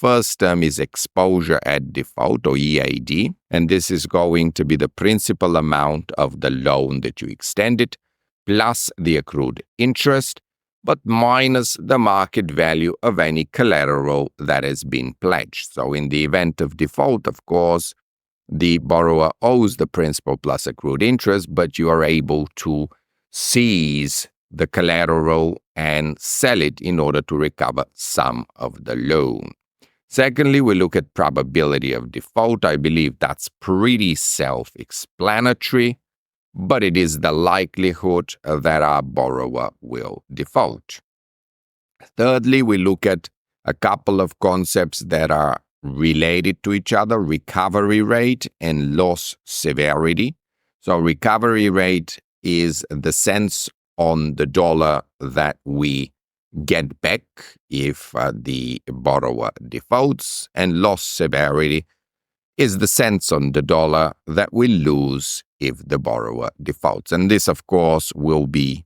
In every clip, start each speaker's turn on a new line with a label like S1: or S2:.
S1: First term is exposure at default, or EAD, and this is going to be the principal amount of the loan that you extended, plus the accrued interest, but minus the market value of any collateral that has been pledged. So in the event of default, of course, the borrower owes the principal plus accrued interest, but you are able to seize the collateral and sell it in order to recover some of the loan. Secondly, we look at probability of default. I believe that's pretty self-explanatory, but it is the likelihood that our borrower will default. Thirdly, we look at a couple of concepts that are related to each other: recovery rate and loss severity. So recovery rate is the cents on the dollar that we get back if the borrower defaults, and loss severity is the cents on the dollar that we lose if the borrower defaults. And this, of course, will be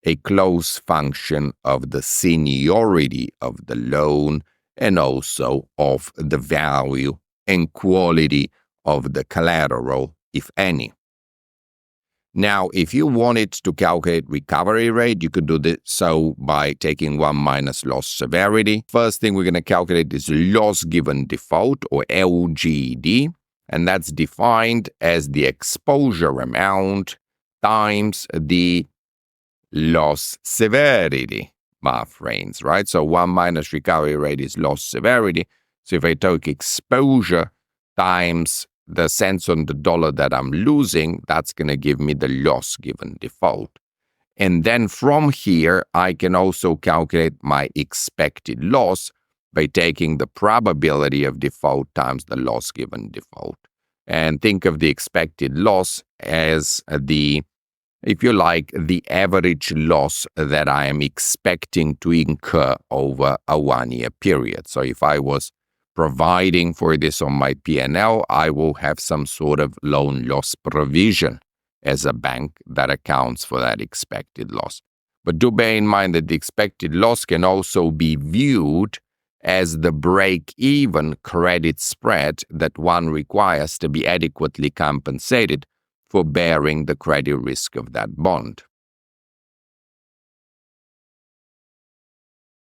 S1: a close function of the seniority of the loan and also of the value and quality of the collateral, if any. Now, if you wanted to calculate recovery rate, you could do this so by taking 1 minus loss severity. First thing we're going to calculate is loss given default, or LGD, and that's defined as the exposure amount times the loss severity, my friends, right? So 1 minus recovery rate is loss severity. So if I take exposure times the cents on the dollar that I'm losing, that's going to give me the loss given default. And then from here, I can also calculate my expected loss by taking the probability of default times the loss given default. And think of the expected loss as if you like, the average loss that I am expecting to incur over a 1-year period. So if I was providing for this on my P&L, I will have some sort of loan loss provision as a bank that accounts for that expected loss. But do bear in mind that the expected loss can also be viewed as the break-even credit spread that one requires to be adequately compensated for bearing the credit risk of that bond.